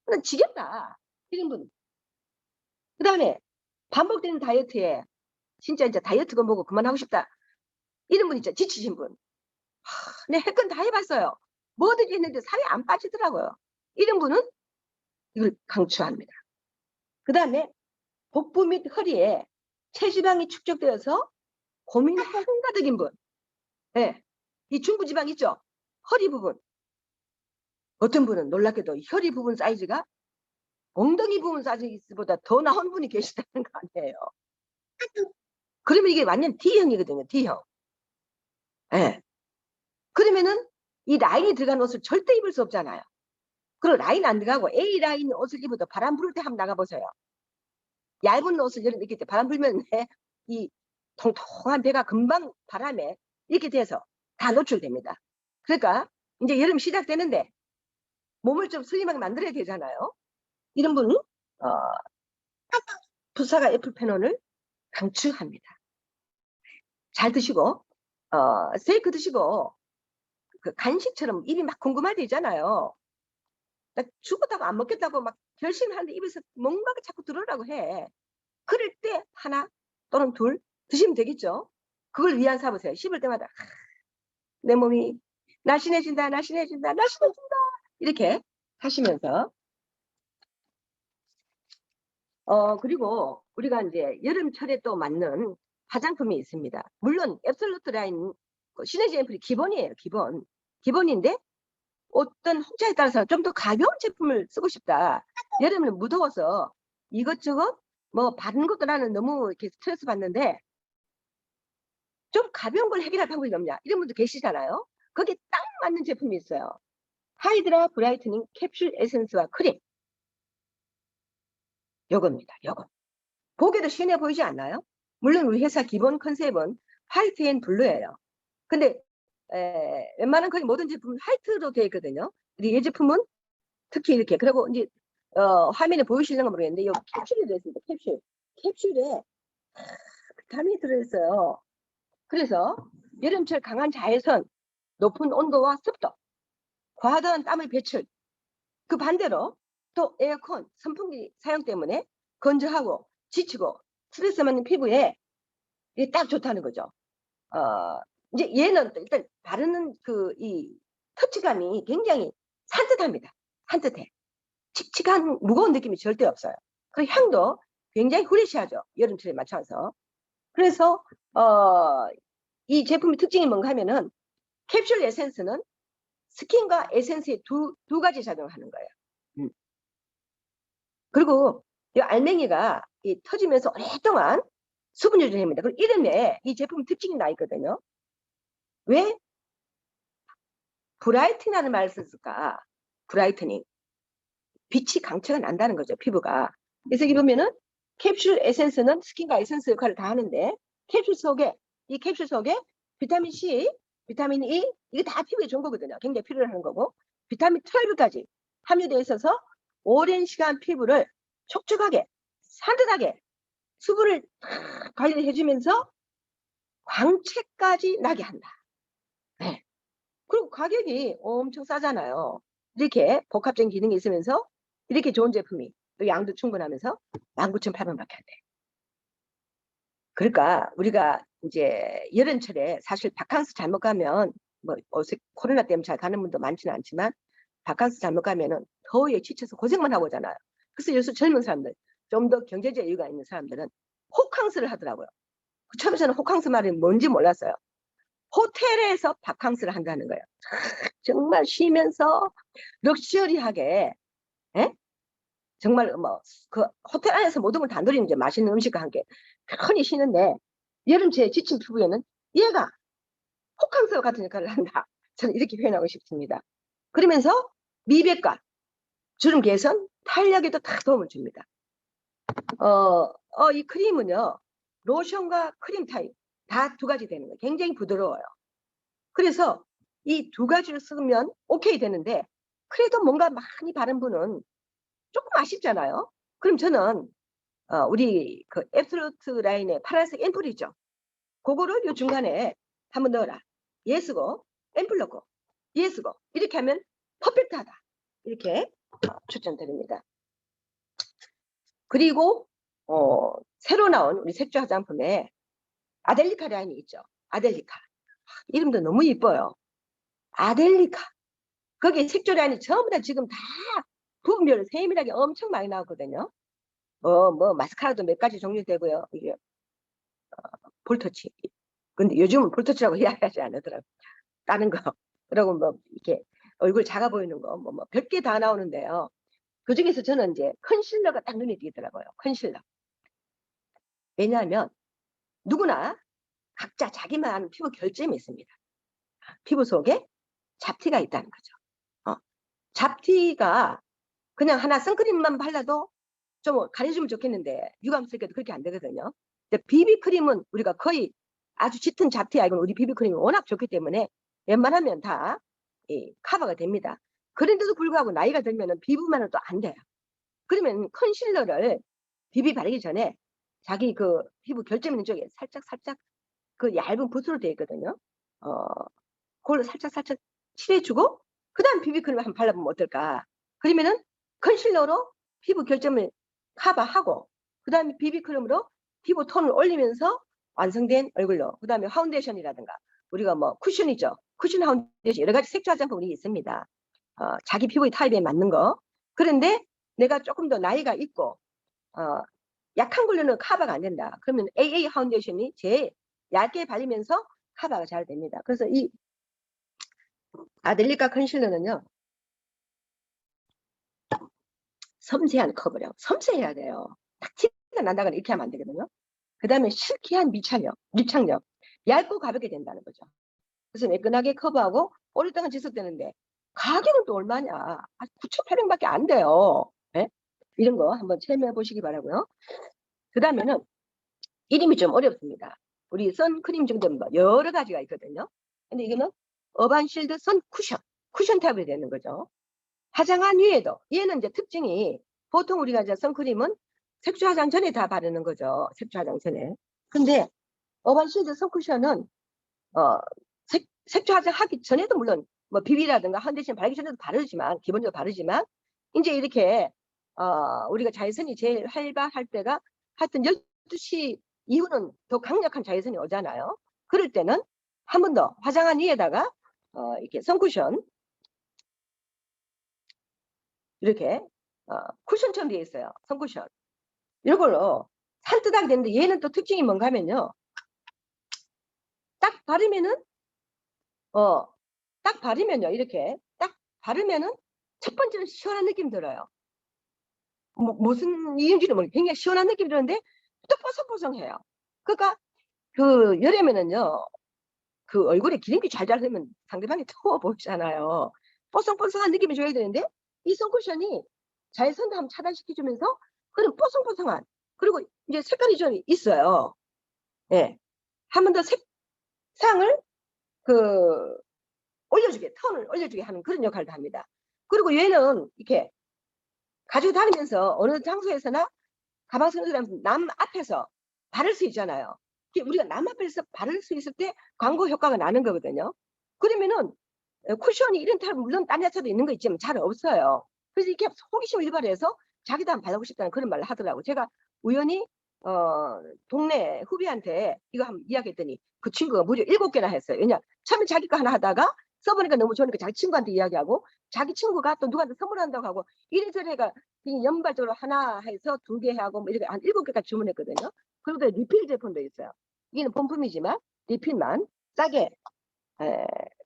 난 지겹다. 이런 분. 그 다음에 반복되는 다이어트에 진짜 이제 다이어트가 뭐고 그만하고 싶다. 이런 분 있죠. 지치신 분. 내 할 건 다 해봤어요. 뭐든지 했는데 살이 안 빠지더라고요. 이런 분은 이걸 강추합니다. 그 다음에 복부 및 허리에 체지방이 축적되어서 고민이 한가득인 분. 네. 이 중부지방 있죠? 허리 부분. 어떤 분은 놀랍게도 허리 부분 사이즈가 엉덩이 부분 사이즈보다 더 나온 분이 계시다는 거 아니에요. 그러면 이게 완전 D형이거든요. D형. 네. 그러면은 이 라인이 들어간 옷을 절대 입을 수 없잖아요. 그리고 라인 안 들어가고 A 라인 옷을 입어도 바람 불을 때 한번 나가보세요. 얇은 옷을 여름 입을 때 바람 불면 이 통통한 배가 금방 바람에 이렇게 돼서 다 노출됩니다. 그러니까 이제 여름 시작되는데 몸을 좀 슬림하게 만들어야 되잖아요. 이런 분은 풋사과 애플 페논을 강추합니다. 잘 드시고 쉐이크 드시고 그 간식처럼 입이 막 궁금할 때 있잖아요. 나 죽었다고 안 먹겠다고 막 결심하는데 입에서 뭔가가 자꾸 들어오라고 해. 그럴 때 하나 또는 둘 드시면 되겠죠. 그걸 위안 삼으세요. 씹을 때마다 내 몸이 날씬해진다, 날씬해진다, 날씬해진다 이렇게 하시면서 그리고 우리가 이제 여름철에 또 맞는 화장품이 있습니다. 물론 앱솔루트 라인 시너지 앰플이 기본이에요. 기본인데 어떤 혹자에 따라서 좀 더 가벼운 제품을 쓰고 싶다. 여름은 무더워서 이것저것 뭐 바른 것도 나는 너무 이렇게 스트레스 받는데 좀 가벼운 걸 해결할 방법이 없냐 이런 분도 계시잖아요. 거기에 딱 맞는 제품이 있어요. 하이드라 브라이트닝 캡슐 에센스와 크림. 요겁니다. 요거. 보기에도 시원해 보이지 않나요? 물론 우리 회사 기본 컨셉은 화이트 앤 블루예요. 근데 웬만한 거의 모든 제품은 화이트로 되어 있거든요. 근데 이 제품은 특히 이렇게 그리고 이제 화면에 보이시는 건 모르겠는데 이 캡슐이 되어 있습니다. 캡슐에 비타민이 들어있어요. 그래서 여름철 강한 자외선, 높은 온도와 습도, 과다한 땀의 배출, 그 반대로 또 에어컨, 선풍기 사용 때문에 건조하고 지치고 스트레스 받는 피부에 이게 딱 좋다는 거죠. 이제 얘는 일단 바르는 이 터치감이 굉장히 산뜻합니다. 산뜻해. 칙칙한 무거운 느낌이 절대 없어요. 그 향도 굉장히 후레쉬하죠. 여름철에 맞춰서. 그래서 이 제품의 특징이 뭔가 하면은 캡슐 에센스는 스킨과 에센스의 두 가지 작용을 하는 거예요. 그리고 이 알맹이가 터지면서 오랫동안 수분 유지를 합니다. 그리고 이름에 이 제품 특징이 나 있거든요. 왜 브라이트닝이라는 말을 썼을까? 브라이트닝. 빛이 강체가 난다는 거죠, 피부가. 그래서 여기 보면은 캡슐 에센스는 스킨과 에센스 역할을 다 하는데 이 캡슐 속에 비타민 C, 비타민 E, 이게 다 피부에 좋은 거거든요. 굉장히 필요로 하는 거고, 비타민 12까지 함유되어 있어서 오랜 시간 피부를 촉촉하게, 산뜻하게 수분을 관리해 주면서 광채까지 나게 한다. 네. 그리고 가격이 엄청 싸잖아요. 이렇게 복합적인 기능이 있으면서 이렇게 좋은 제품이 또 양도 충분하면서 19,800원밖에 안 돼. 그러니까 우리가 이제 여름철에 사실 바캉스 잘못 가면 뭐 어색 코로나 때문에 잘 가는 분도 많지는 않지만 바캉스 잘못 가면은 더위에 지쳐서 고생만 하고 오잖아요. 그래서 요새 젊은 사람들, 좀 더 경제적 여유가 있는 사람들은 호캉스를 하더라고요. 처음에 저는 호캉스 말이 뭔지 몰랐어요. 호텔에서 바캉스를 한다는 거예요. 정말 쉬면서 럭셔리하게, 예? 정말 뭐 그 호텔 안에서 모든 걸 다 누리는 게 맛있는 음식과 함께 편히 쉬는데 여름철에 지친 피부에는 얘가 호캉스와 같은 역할을 한다. 저는 이렇게 표현하고 싶습니다. 그러면서 미백과 주름 개선, 탄력에도 다 도움을 줍니다. 이 크림은요, 로션과 크림 타입 다 두 가지 되는 거예요. 굉장히 부드러워요. 그래서 이 두 가지를 쓰면 오케이 되는데, 그래도 뭔가 많이 바른 분은 조금 아쉽잖아요. 그럼 저는 우리 그 앱솔루트 라인의 파란색 앰플 있죠. 그거를 요 중간에 한번 넣어라. 얘 쓰고 앰플 넣고 얘 쓰고 이렇게 하면 퍼펙트하다. 이렇게 추천드립니다. 그리고 새로 나온 우리 색조 화장품에 아델리카 라인이 있죠. 아델리카. 이름도 너무 이뻐요. 아델리카. 거기에 색조 라인이 전부 다 지금 다 부분별로 세밀하게 엄청 많이 나왔거든요. 뭐 마스카라도 몇 가지 종류 되고요. 이게 볼터치. 근데 요즘은 볼터치라고 이야기하지 않으더라고요. 다른 거. 그리고 뭐 이렇게 얼굴 작아 보이는 거 뭐 몇 개 다 나오는데요. 그 중에서 저는 이제 컨실러가 딱 눈에 띄더라고요. 컨실러. 왜냐하면 누구나 각자 자기만 아는 피부 결점이 있습니다. 피부 속에 잡티가 있다는 거죠. 잡티가 그냥 하나 선크림만 발라도 좀 가려주면 좋겠는데 유감스럽게도 그렇게 안 되거든요. 비비크림은 우리가 거의 아주 짙은 잡티 아이건 우리 비비크림이 워낙 좋기 때문에 웬만하면 다 커버가 됩니다. 그런데도 불구하고 나이가 들면 피부만은 또 안 돼요. 그러면 컨실러를 비비 바르기 전에 자기 그 피부 결점 있는 쪽에 살짝 그 얇은 붓으로 되어 있거든요. 그걸로 살짝 칠해주고 그 다음 비비크림을 한번 발라보면 어떨까. 그러면은 컨실러로 피부 결점을 커버하고 그 다음에 비비크림으로 피부 톤을 올리면서 완성된 얼굴로, 그 다음에 파운데이션이라든가 우리가 뭐 쿠션이죠. 쿠션 파운데이션 여러 가지 색조 화장품이 있습니다. 자기 피부의 타입에 맞는 거. 그런데 내가 조금 더 나이가 있고 약한 걸로는 커버가 안 된다. 그러면 AA 파운데이션이 제일 얇게 발리면서 커버가 잘 됩니다. 그래서 이 아델리카 컨실러는요, 섬세한 커버력, 섬세해야 돼요. 딱 티가 난다거나 이렇게 하면 안 되거든요. 그 다음에 실키한 밀착력, 얇고 가볍게 된다는 거죠. 그래서 매끈하게 커버하고 오랫동안 지속되는데 가격은 또 얼마냐? 9,800원밖에 안 돼요. 네? 이런 거 한번 체험해 보시기 바라고요. 그 다음에는 이름이 좀 어렵습니다. 우리 선크림 정도는 뭐 여러 가지가 있거든요. 근데 이거는 어반실드 선 쿠션 타입이 되는 거죠. 화장한 위에도 얘는 이제 특징이 보통 우리가 이제 선크림은 색조 화장 전에 다 바르는 거죠. 색조 화장 전에. 근데 어반시드 선쿠션은 색조 화장하기 전에도 물론 뭐 비비라든가 파운데이션 바르기 전에도 바르지만 기본적으로 바르지만 이제 이렇게 우리가 자외선이 제일 활발할 때가 하여튼 12시 이후는 더 강력한 자외선이 오잖아요. 그럴 때는 한 번 더 화장한 위에다가 이렇게 선쿠션 이렇게 쿠션처럼 되어 있어요. 선쿠션 이걸로 산뜻하게 되는데 얘는 또 특징이 뭔가 하면요. 딱 바르면은 딱 바르면요. 이렇게 딱 바르면은 첫 번째는 시원한 느낌 들어요. 무슨 이유인지는 모르겠어요. 굉장히 시원한 느낌이 드는데 또 뽀송뽀송해요. 그러니까 그 여름에는요. 그 얼굴에 기름기 잘잘 흐르면 상대방이 더워 보이잖아요. 뽀송뽀송한 느낌이 줘야 되는데 이 선쿠션이 자외선도 한번 차단시켜주면서 그런 뽀송뽀송한 그리고 이제 색깔이 좀 있어요. 예. 한 번 더 색상을 그 올려주게 톤을 올려주게 하는 그런 역할도 합니다. 그리고 얘는 이렇게 가지고 다니면서 어느 장소에서나 가방 쓰는 사람 남 앞에서 바를 수 있잖아요. 우리가 남 앞에서 바를 수 있을 때 광고 효과가 나는 거거든요. 그러면은 쿠션이 이런 타입 물론 딴 데서도 있는 거 있지만 잘 없어요. 그래서 이렇게 호기심을 유발해서 자기도 한번 받아보고 싶다는 그런 말을 하더라고요. 제가 우연히 동네 후배한테 이거 한번 이야기했더니 그 친구가 무려 7개나 했어요. 왜냐 처음에 자기 거 하나 하다가 써보니까 너무 좋으니까 자기 친구한테 이야기하고 자기 친구가 또 누구한테 선물한다고 하고 이래저래 해가 연발적으로 하나 해서 2개 하고 뭐 이렇게 한 7개까지 주문했거든요. 그리고 리필 제품도 있어요. 이게는 본품이지만 리필만 싸게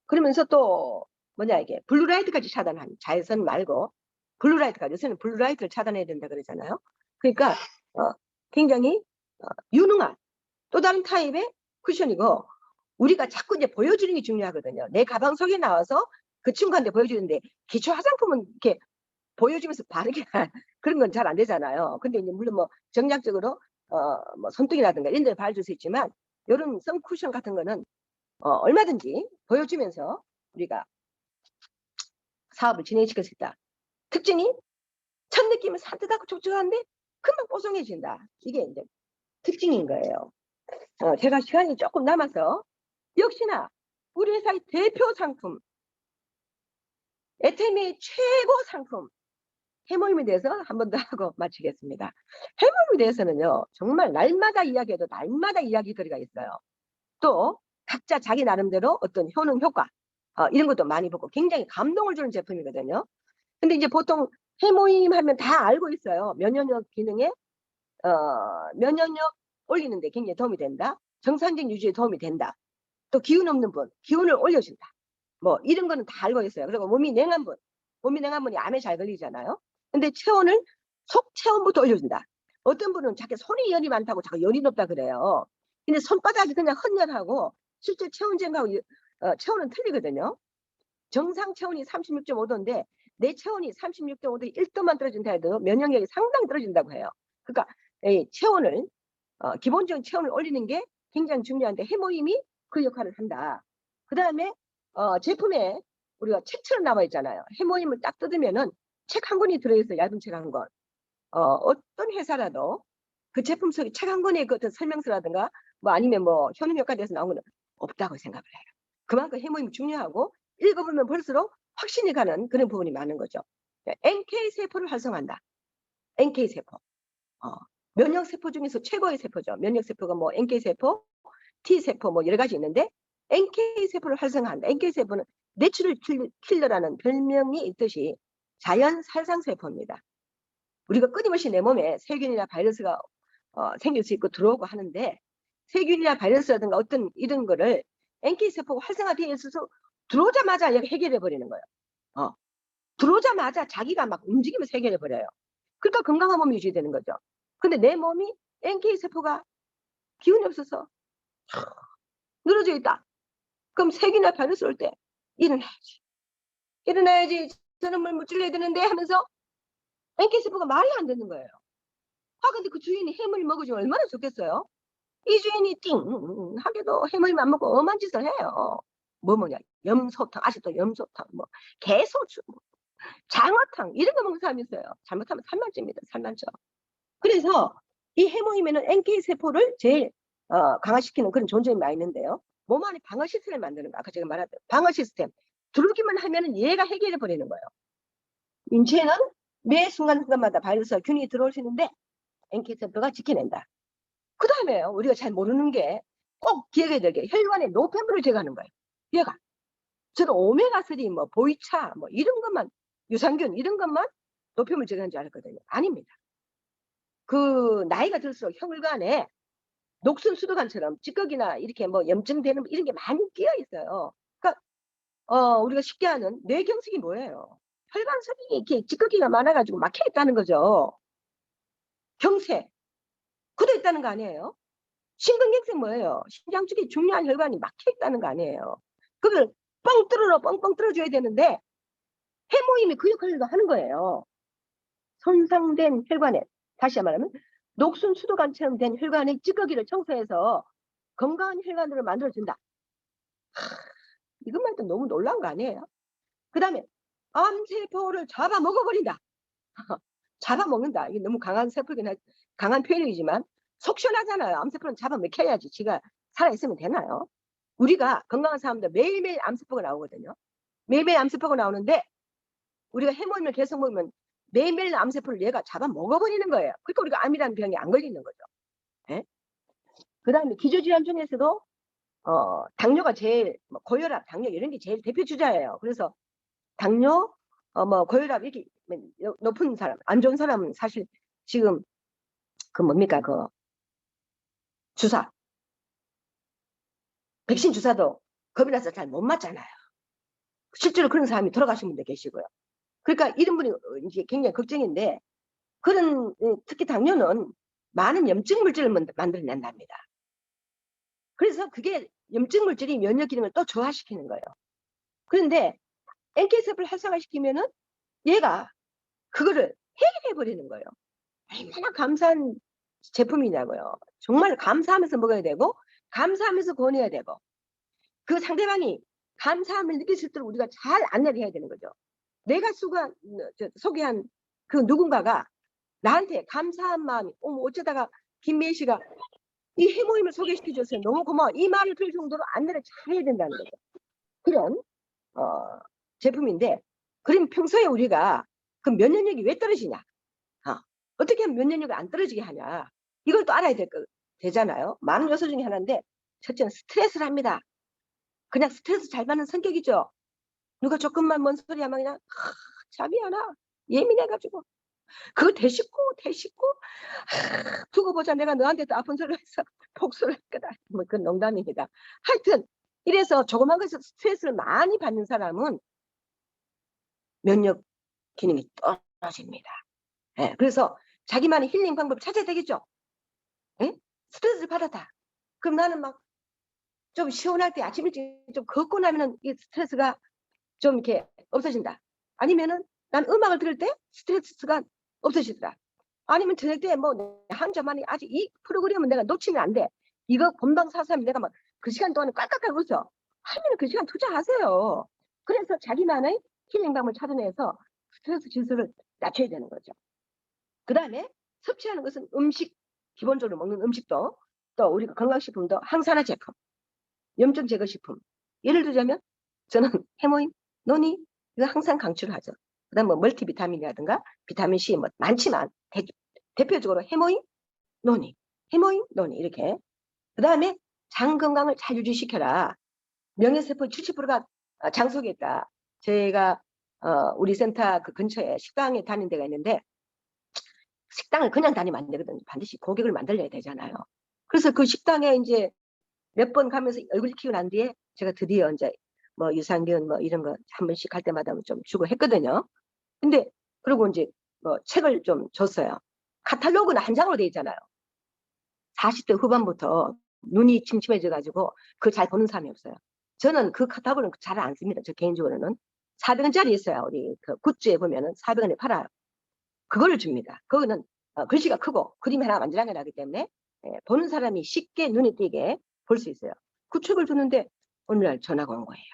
그러면서 또 뭐냐 이게 블루라이트까지 차단한 자외선 말고 블루라이트까지 요새는 블루라이트를 차단해야 된다 그러잖아요. 그러니까 굉장히 유능한 또 다른 타입의 쿠션이고 우리가 자꾸 이제 보여주는 게 중요하거든요. 내 가방 속에 나와서 그 친구한테 보여주는데 기초 화장품은 이렇게 보여주면서 바르게 그런 건 잘 안 되잖아요. 근데 이제 물론 뭐 정략적으로 뭐 손등이라든가 이런 데 바르줄 수 있지만 이런 선쿠션 같은 거는 얼마든지 보여주면서 우리가 사업을 진행시킬 수 있다. 특징이 첫 느낌은 산뜻하고 촉촉한데 금방 뽀송해진다. 이게 이제 특징인 거예요. 제가 시간이 조금 남아서 역시나 우리 회사의 대표 상품 에테미의 최고 상품 해모임에 대해서 한 번 더 하고 마치겠습니다. 해모임에 대해서는요. 정말 날마다 이야기해도 날마다 이야기거리가 있어요. 또 각자 자기 나름대로 어떤 효능 효과 이런 것도 많이 보고 굉장히 감동을 주는 제품이거든요. 근데 이제 보통 해모임 하면 다 알고 있어요. 면역력 기능에 면역력 올리는 데 굉장히 도움이 된다. 정상적 유지에 도움이 된다. 또 기운 없는 분 기운을 올려준다. 뭐 이런 거는 다 알고 있어요. 그리고 몸이 냉한 분이 암에 잘 걸리잖아요. 근데 체온을 속 체온부터 올려준다. 어떤 분은 자기 손이 열이 많다고 자꾸 열이 높다 그래요. 근데 손바닥이 그냥 헌혈하고 실제 체온증하고 체온은 틀리거든요. 정상 체온이 36.5도인데 내 체온이 36.5도 1도만 떨어진다 해도 면역력이 상당히 떨어진다고 해요. 그러니까 체온을 기본적인 체온을 올리는 게 굉장히 중요한데 해모임이 그 역할을 한다. 그 다음에 제품에 우리가 책처럼 나와 있잖아요. 해모임을 딱 뜯으면은 책 한 권이 들어있어요. 얇은 책 한 권. 어떤 회사라도 그 제품 속에 책 한 권의 그 어떤 설명서라든가 뭐 아니면 뭐 효능 효과에 대해서 나온 건 없다고 생각을 해요. 그만큼 해모임이 중요하고 읽어보면 볼수록 확신이 가는 그런 부분이 많은 거죠. NK 세포를 활성화한다. NK 세포. 면역 세포 중에서 최고의 세포죠. 면역 세포가 뭐 NK 세포, T 세포 뭐 여러 가지 있는데 NK 세포를 활성화한다. NK 세포는 내추럴 킬러라는 별명이 있듯이 자연 살상 세포입니다. 우리가 끊임없이 내 몸에 세균이나 바이러스가 생길 수 있고 들어오고 하는데 세균이나 바이러스라든가 어떤 이런 거를 NK 세포가 활성화되어 있어서 들어오자마자 해결해 버리는 거예요. 들어오자마자 자기가 막 움직이면서 해결해 버려요. 그러니까 건강한 몸이 유지되는 거죠. 근데 내 몸이 NK 세포가 기운이 없어서 늘어져 있다. 그럼 세균이나 바이러스 올 때 일어나야지 저는 뭘 무찔러야 되는데 하면서 NK 세포가 말이 안 되는 거예요. 근데 그 주인이 해물 먹어주면 얼마나 좋겠어요. 이 주인이 하게도 해물만 안 먹고 엄한 짓을 해요. 뭐냐 염소탕 아직도 염소탕 뭐 개소주 뭐, 장어탕 이런 거 먹는 사람이 있어요. 잘못하면 살만ጭ입니다. 살만쪄. 그래서 이 해모임에는 NK 세포를 제일 강화시키는 그런 존재가 많이 있는데요. 몸 안에 방어 시스템을 만드는 거. 아까 제가 말했던 방어 시스템. 들어오기만 하면은 얘가 해결해 버리는 거예요. 인체는 매 순간순간마다 바이러스와 균이 들어올 수 있는데 NK-세포가 지켜낸다. 그 다음에요. 우리가 잘 모르는 게 꼭 기억해야 될 게 혈관의 노폐물을 제거하는 거예요. 얘가. 저는 오메가3, 뭐 보이차, 뭐 이런 것만, 유산균 이런 것만 노폐물 제거하는 줄 알았거든요. 아닙니다. 그 나이가 들수록 혈관에 녹슨 수도관처럼 찌꺼기나 이렇게 뭐 염증되는 이런 게 많이 끼어 있어요. 그러니까 우리가 쉽게 하는 뇌경색이 뭐예요? 혈관속이 이렇게 찌꺼기가 많아가지고 막혀 있다는 거죠. 경색 굳어 있다는 거 아니에요? 심근경색 뭐예요? 심장 쪽에 중요한 혈관이 막혀 있다는 거 아니에요? 그걸 뻥뻥 뚫어줘야 되는데 해모임이 그 역할을 하는 거예요. 손상된 혈관에, 다시 말하면 녹슨 수도관처럼 된 혈관의 찌꺼기를 청소해서 건강한 혈관으로 만들어준다. 이것만 해도 너무 놀라운 거 아니에요? 그 다음에 암세포를 잡아먹어버린다. 잡아먹는다. 이게 너무 강한 세포긴 강한 표현이지만 속 시원하잖아요. 암세포는 잡아먹혀야지 지가 살아있으면 되나요? 우리가 건강한 사람들 매일매일 암세포가 나오거든요. 매일매일 암세포가 나오는데 우리가 해모임을 계속 먹으면 매일매일 암세포를 얘가 잡아먹어버리는 거예요. 그러니까 우리가 암이라는 병이 안 걸리는 거죠. 네? 그 다음에 기저질환 중에서도 당뇨가 제일, 뭐 고혈압, 당뇨 이런 게 제일 대표 주자예요. 그래서 당뇨, 뭐 고혈압 이렇게 높은 사람, 안 좋은 사람은 사실 지금 그 뭡니까 그 주사, 백신 주사도 겁이 나서 잘 못 맞잖아요. 실제로 그런 사람이 돌아가신 분도 계시고요. 그러니까 이런 분이 이제 굉장히 걱정인데 그런 특히 당뇨는 많은 염증 물질을 만들어낸답니다. 그래서 그게 염증 물질이 면역 기능을 또 저하시키는 거예요. 그런데 NK-세포를 활성화시키면은 얘가 그거를 해결해 버리는 거예요. 얼마나 감사한 제품이냐고요. 정말 감사하면서 먹어야 되고 감사하면서 권해야 되고 그 상대방이 감사함을 느낄 수 있도록 우리가 잘 안내를 해야 되는 거죠. 내가 소개한 그 누군가가 나한테 감사한 마음이 어쩌다가 김미애 씨가 이 해모임을 소개시켜줘서 너무 고마워 이 말을 들을 정도로 안내를 잘 해야 된다는 거죠. 그런 제품인데 그럼 평소에 우리가 그 면역력이 왜 떨어지냐, 어떻게 하면 면역력이 안 떨어지게 하냐, 이걸 또 알아야 되잖아요. 많은 요소 중에 하나인데 첫째는 스트레스를 합니다. 그냥 스트레스 잘 받는 성격이죠. 누가 조금만 뭔 소리 하면 그냥 잠이 안 와. 예민해가지고 그거 대식고 두고 보자 내가 너한테도 아픈 소리를 해서 복수를 할 거다. 뭐 그건 농담입니다. 하여튼 이래서 조그만 것에서 스트레스를 많이 받는 사람은 면역 기능이 떨어집니다. 네, 그래서 자기만의 힐링 방법을 찾아야 되겠죠. 네? 스트레스를 받았다. 그럼 나는 막 좀 시원할 때 아침 일찍 좀 걷고 나면은 이 스트레스가 좀 이렇게 없어진다. 아니면은 난 음악을 들을 때 스트레스가 없어지더라. 아니면 저녁 때 뭐 한 잔만이 아직 이 프로그램은 내가 놓치면 안 돼. 이거 본방사수하면 내가 막 그 시간 동안에 꽉꽉꽉 웃어. 하면은 그 시간 투자하세요. 그래서 자기만의 힐링 방법을 찾아내서 스트레스 지수를 낮춰야 되는 거죠. 그 다음에 섭취하는 것은 음식, 기본적으로 먹는 음식도 또 우리가 건강식품도 항산화 제품, 염증 제거 식품. 예를 들자면 저는 해모임, 노니 이거 항상 강추를 하죠. 그 다음 뭐 멀티비타민이라든가 비타민 C 뭐 많지만 대표적으로 해모임, 노니, 해모임, 노니 이렇게. 그 다음에 장 건강을 잘 유지시켜라. 명예세포 70%가 장 속에 있다. 제가 우리 센터 그 근처에 식당에 다닌 데가 있는데 식당을 그냥 다니면 안 되거든요. 반드시 고객을 만들어야 되잖아요. 그래서 그 식당에 이제 몇 번 가면서 얼굴 키우고 난 뒤에 제가 드디어 이제 뭐 유산균 뭐 이런 거 한 번씩 갈 때마다 좀 주고 했거든요. 근데 그리고 이제 뭐 책을 좀 줬어요. 카탈로그는 한 장으로 돼 있잖아요. 40대 후반부터 눈이 침침해져 가지고 그거 잘 보는 사람이 없어요. 저는 그 카탈로그는 잘 안 씁니다. 저 개인적으로는 400원짜리 있어요. 우리 그 굿즈에 보면은 400원에 팔아요. 그거를 줍니다. 그거는 글씨가 크고 그림이 하나 만지랑이 나기 때문에 보는 사람이 쉽게 눈에 띄게 볼 수 있어요. 그 책을 줬는데 어느 날 전화가 온 거예요.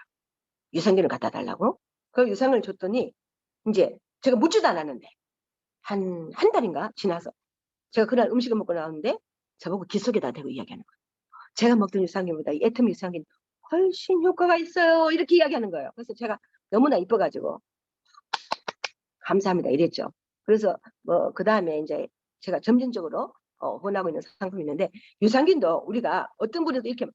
유산균을 갖다 달라고. 그 유산균을 줬더니 이제 제가 묻지도 않았는데 한 달인가 지나서 제가 그날 음식을 먹고 나왔는데 저보고 귀 속에다 대고 이야기하는 거예요. 제가 먹던 유산균보다 이 애터미 유산균 훨씬 효과가 있어요. 이렇게 이야기하는 거예요. 그래서 제가 너무나 이뻐가지고 감사합니다 이랬죠. 그래서 뭐 그 다음에 이제 제가 점진적으로 권하고 있는 상품이 있는데, 유산균도 우리가 어떤 분들도 이렇게,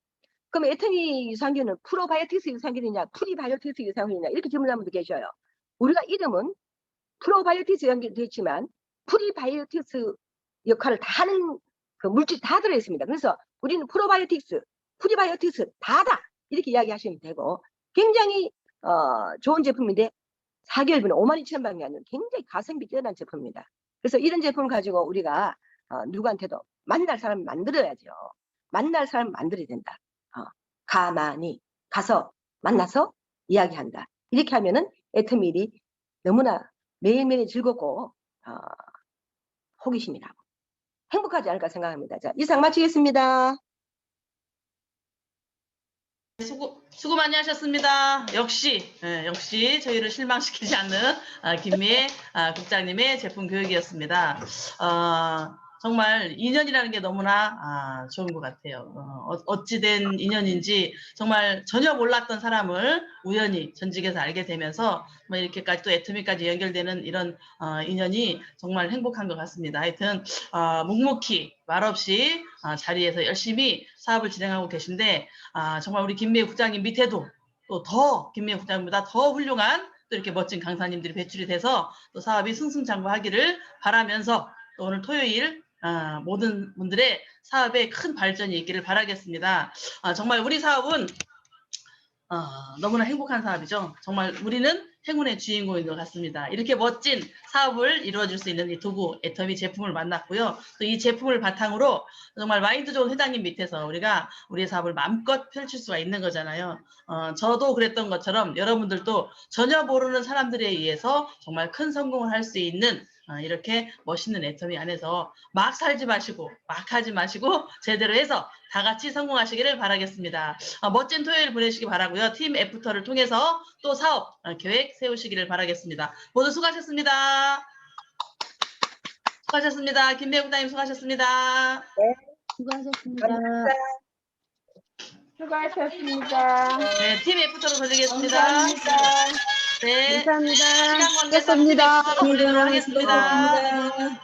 그럼 애터미 유산균은 프로바이오틱스 유산균이냐 프리바이오틱스 유산균이냐 이렇게 질문하는 분도 계셔요. 우리가 이름은 프로바이오틱스 유산균이 됐지만 프리바이오틱스 역할을 다 하는 그 물질이 다 들어있습니다. 그래서 우리는 프로바이오틱스, 프리바이오틱스 다다 이렇게 이야기하시면 되고, 굉장히 좋은 제품인데 4개월분에 52,000방이 아니라 굉장히 가성비 뛰어난 제품입니다. 그래서 이런 제품을 가지고 우리가 누구한테도 만날 사람을 만들어야죠. 만날 사람을 만들어야 된다. 가만히 가서 만나서 이야기한다. 이렇게 하면은 애터미일이 너무나 매일매일 즐겁고 호기심이 나고 행복하지 않을까 생각합니다. 자, 이상 마치겠습니다. 수고 많이 하셨습니다. 역시 저희를 실망시키지 않는 김미애 국장님의 제품 교육이었습니다. 정말 인연이라는 게 너무나 좋은 것 같아요. 어찌된 인연인지 정말 전혀 몰랐던 사람을 우연히 전직에서 알게 되면서 뭐 이렇게까지 또 애터미까지 연결되는 이런 인연이 정말 행복한 것 같습니다. 하여튼 묵묵히 말없이 자리에서 열심히 사업을 진행하고 계신데, 정말 우리 김미애 국장님 밑에도 또 더 김미애 국장님보다 더 훌륭한 또 이렇게 멋진 강사님들이 배출이 돼서 또 사업이 승승장구하기를 바라면서, 또 오늘 토요일 모든 분들의 사업에 큰 발전이 있기를 바라겠습니다. 정말 우리 사업은 너무나 행복한 사업이죠. 정말 우리는 행운의 주인공인 것 같습니다. 이렇게 멋진 사업을 이루어줄 수 있는 이 도구 애터미 제품을 만났고요. 또 이 제품을 바탕으로 정말 마인드 좋은 회장님 밑에서 우리가 우리의 사업을 마음껏 펼칠 수가 있는 거잖아요. 저도 그랬던 것처럼 여러분들도 전혀 모르는 사람들에 의해서 정말 큰 성공을 할 수 있는 이렇게 멋있는 애터미 안에서 막 살지 마시고 막 하지 마시고 제대로 해서 다 같이 성공하시기를 바라겠습니다. 멋진 토요일 보내시기 바라고요. 팀 애프터를 통해서 또 사업 계획 세우시기를 바라겠습니다. 모두 수고하셨습니다. 수고하셨습니다. 김미애 국장님 수고하셨습니다. 수고하셨습니다. 수고하셨습니다. 네, 팀 애프터로 돌리겠습니다. 감사합니다. 네, 감사합니다. 시간 관계상 팀 애프터로 돌리도록 하겠습니다.